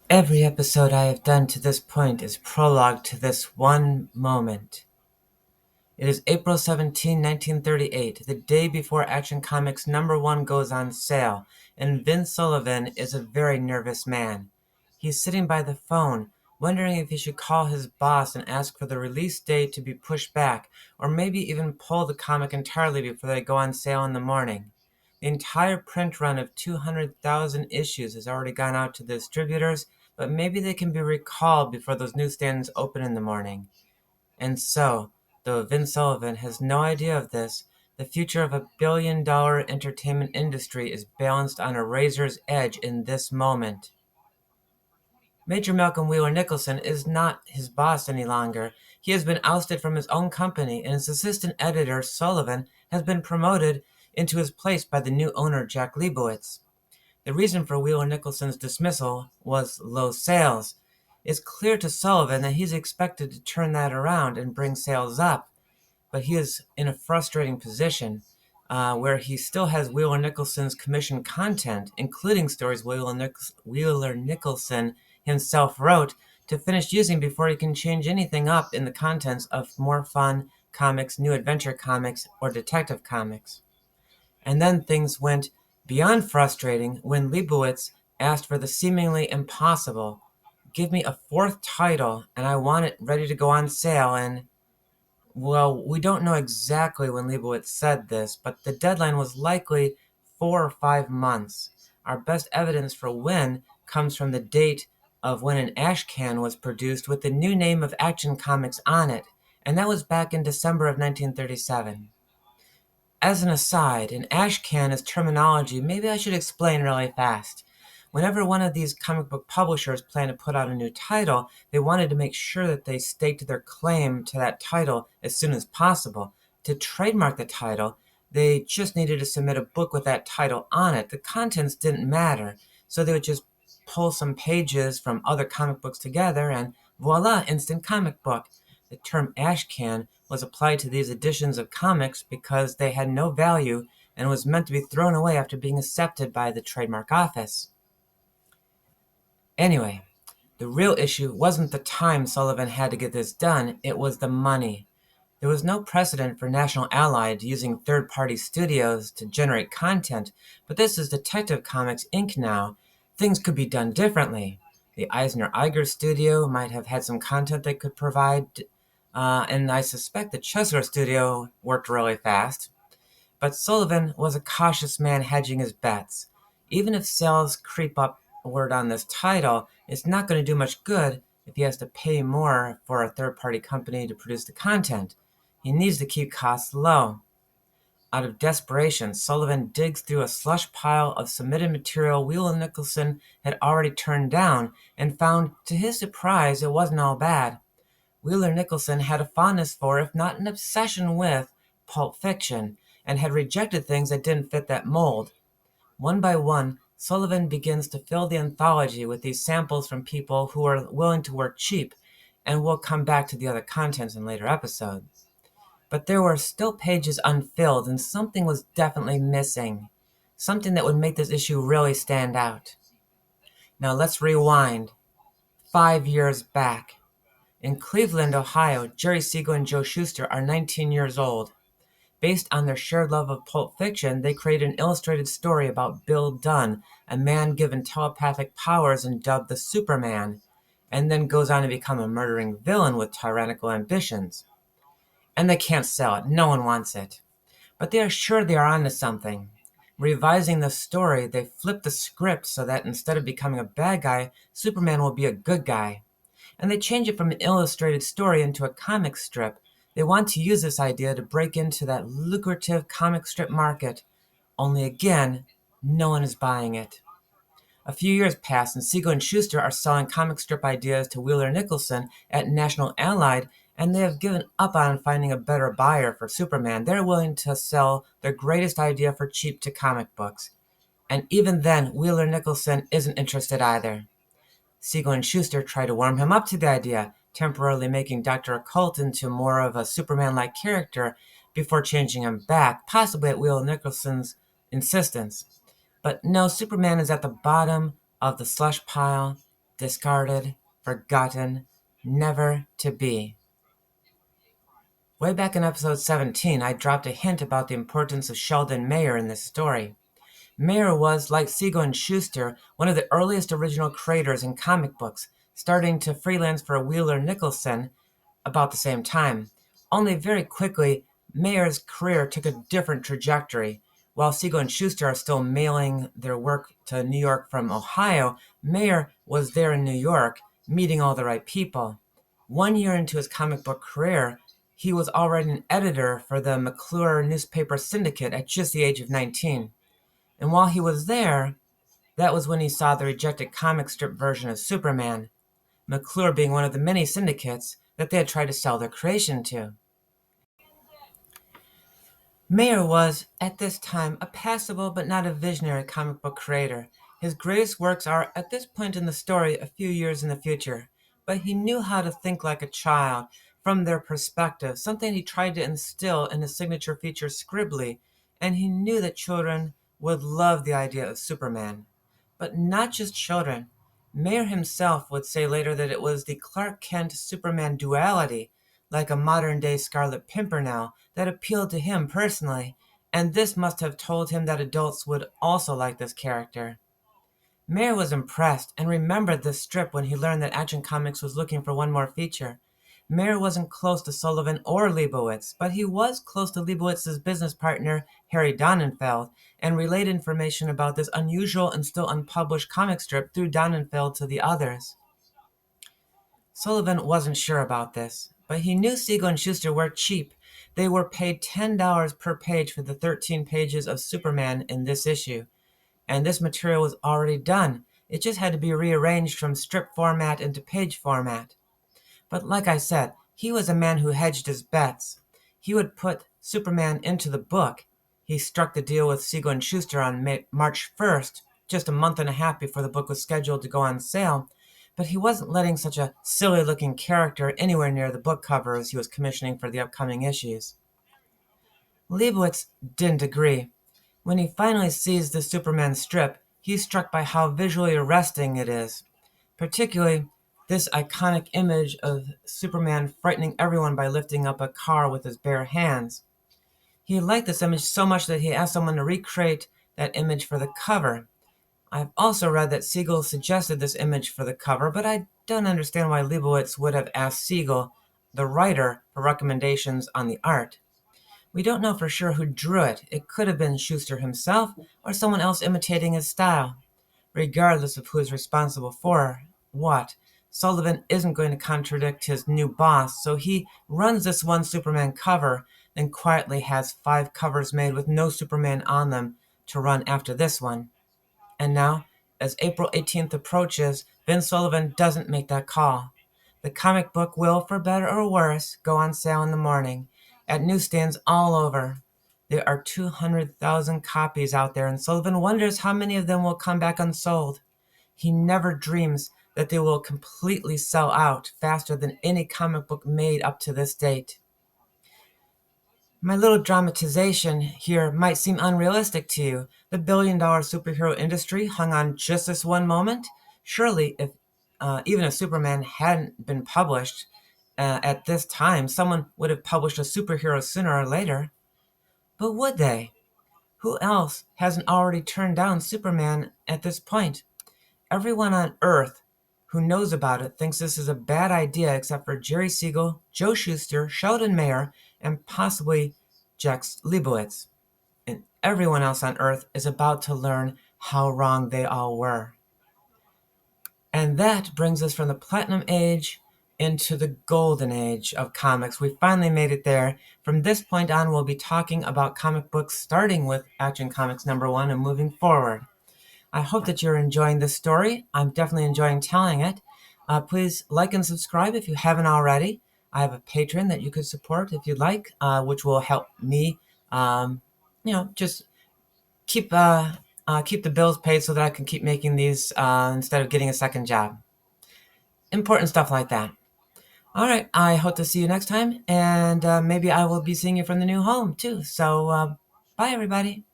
Every episode I have done to this point is prologue to this one moment. It is April 17, 1938, the day before Action Comics #1 goes on sale, and Vin Sullivan is a very nervous man. He's sitting by the phone, wondering if he should call his boss and ask for the release date to be pushed back, or maybe even pull the comic entirely before they go on sale in the morning. The entire print run of 200,000 issues has already gone out to the distributors, but maybe they can be recalled before those newsstands open in the morning. And so, though Vin Sullivan has no idea of this, the future of $1 billion entertainment industry is balanced on a razor's edge in this moment. Major Malcolm Wheeler Nicholson is not his boss any longer. He has been ousted from his own company, and his assistant editor, Sullivan, has been promoted into his place by the new owner, Jack Liebowitz. The reason for Wheeler Nicholson's dismissal was low sales. It's clear to Sullivan that he's expected to turn that around and bring sales up, but he is in a frustrating position where he still has Wheeler Nicholson's commissioned content, including stories Wheeler Nicholson himself wrote, to finish using before he can change anything up in the contents of more fun comics, new adventure comics, or detective comics. And then things went beyond frustrating when Liebowitz asked for the seemingly impossible. Give me a fourth title, and I want it ready to go on sale well, we don't know exactly when Liebowitz said this, but the deadline was likely 4 or 5 months. Our best evidence for when comes from the date of when an ash can was produced with the new name of Action Comics on it, and that was back in December of 1937. As an aside, an ash can is terminology maybe I should explain really fast. Whenever one of these comic book publishers planned to put out a new title, they wanted to make sure that they staked their claim to that title as soon as possible. To trademark the title, they just needed to submit a book with that title on it. The contents didn't matter, so they would just pull some pages from other comic books together and voila, instant comic book. The term ash can was applied to these editions of comics because they had no value and was meant to be thrown away after being accepted by the trademark office. Anyway, the real issue wasn't the time Sullivan had to get this done, it was the money. There was no precedent for National Allied using third-party studios to generate content, but this is Detective Comics Inc. now. Things could be done differently. The Eisner-Iger studio might have had some content they could provide, and I suspect the Shuster studio worked really fast. But Sullivan was a cautious man hedging his bets. Even if sales creep upward on this title, it's not going to do much good if he has to pay more for a third-party company to produce the content. He needs to keep costs low. Out of desperation, Sullivan digs through a slush pile of submitted material Wheeler Nicholson had already turned down and found, to his surprise, it wasn't all bad. Wheeler Nicholson had a fondness for, if not an obsession with, pulp fiction, and had rejected things that didn't fit that mold. One by one, Sullivan begins to fill the anthology with these samples from people who are willing to work cheap, and we'll come back to the other contents in later episodes. But there were still pages unfilled, and something was definitely missing. Something that would make this issue really stand out. Now let's rewind 5 years back. In Cleveland, Ohio, Jerry Siegel and Joe Shuster are 19 years old. Based on their shared love of pulp fiction, they created an illustrated story about Bill Dunn, a man given telepathic powers and dubbed the Superman, and then goes on to become a murdering villain with tyrannical ambitions. And they can't sell it. No one wants it. But they are sure they are onto something. Revising the story, they flip the script so that instead of becoming a bad guy, Superman will be a good guy. And they change it from an illustrated story into a comic strip. They want to use this idea to break into that lucrative comic strip market. Only again, no one is buying it. A few years pass and Siegel and Schuster are selling comic strip ideas to Wheeler Nicholson at National Allied, and they have given up on finding a better buyer for Superman. They're willing to sell their greatest idea for cheap to comic books. And even then, Wheeler Nicholson isn't interested either. Siegel and Schuster try to warm him up to the idea, temporarily making Dr. Occult into more of a Superman-like character before changing him back, possibly at Wheeler Nicholson's insistence. But no, Superman is at the bottom of the slush pile, discarded, forgotten, never to be. Way back in episode 17, I dropped a hint about the importance of Sheldon Mayer in this story. Mayer was, like Siegel and Shuster, one of the earliest original creators in comic books, starting to freelance for Wheeler Nicholson about the same time. Only very quickly, Mayer's career took a different trajectory. While Siegel and Shuster are still mailing their work to New York from Ohio, Mayer was there in New York, meeting all the right people. 1 year into his comic book career, he was already an editor for the McClure newspaper syndicate at just the age of 19. And while he was there, that was when he saw the rejected comic strip version of Superman, McClure being one of the many syndicates that they had tried to sell their creation to. Mayer was, at this time, a passable but not a visionary comic book creator. His greatest works are, at this point in the story, a few years in the future. But he knew how to think like a child, from their perspective, something he tried to instill in his signature feature Scribbly, and he knew that children would love the idea of Superman. But not just children. Mayer himself would say later that it was the Clark Kent-Superman duality, like a modern-day Scarlet Pimpernel, that appealed to him personally, and this must have told him that adults would also like this character. Mayer was impressed and remembered this strip when he learned that Action Comics was looking for one more feature. Mayer wasn't close to Sullivan or Liebowitz, but he was close to Leibowitz's business partner, Harry Donenfeld, and relayed information about this unusual and still unpublished comic strip through Donenfeld to the others. Sullivan wasn't sure about this, but he knew Siegel and Shuster were cheap. They were paid $10 per page for the 13 pages of Superman in this issue, and this material was already done. It just had to be rearranged from strip format into page format. But like I said, he was a man who hedged his bets. He would put Superman into the book. He struck the deal with Siegel and Shuster on March 1st, just a month and a half before the book was scheduled to go on sale. But he wasn't letting such a silly-looking character anywhere near the book covers he was commissioning for the upcoming issues. Liebowitz didn't agree. When he finally sees the Superman strip, he's struck by how visually arresting it is, particularly this iconic image of Superman frightening everyone by lifting up a car with his bare hands. He liked this image so much that he asked someone to recreate that image for the cover. I've also read that Siegel suggested this image for the cover, but I don't understand why Liebowitz would have asked Siegel, the writer, for recommendations on the art. We don't know for sure who drew it. It could have been Shuster himself or someone else imitating his style. Regardless of who is responsible for what, Sullivan isn't going to contradict his new boss, so he runs this one Superman cover, then quietly has 5 covers made with no Superman on them to run after this one. And now, as April 18th approaches, Vin Sullivan doesn't make that call. The comic book will, for better or worse, go on sale in the morning, at newsstands all over. There are 200,000 copies out there, and Sullivan wonders how many of them will come back unsold. He never dreams that they will completely sell out faster than any comic book made up to this date. My little dramatization here might seem unrealistic to you. The billion-dollar superhero industry hung on just this one moment? Surely, even if Superman hadn't been published at this time, someone would have published a superhero sooner or later. But would they? Who else hasn't already turned down Superman at this point? Everyone on Earth who knows about it thinks this is a bad idea except for Jerry Siegel, Joe Shuster, Sheldon Mayer, and possibly Jex Liebowitz. And everyone else on Earth is about to learn how wrong they all were. And that brings us from the Platinum Age into the Golden Age of comics. We finally made it there. From this point on, we'll be talking about comic books starting with Action Comics #1 and moving forward. I hope that you're enjoying this story. I'm definitely enjoying telling it. Please like and subscribe if you haven't already. I have a Patreon that you could support if you'd like, which will help me, just keep the bills paid so that I can keep making these instead of getting a second job. Important stuff like that. All right, I hope to see you next time, and maybe I will be seeing you from the new home too. So, bye everybody.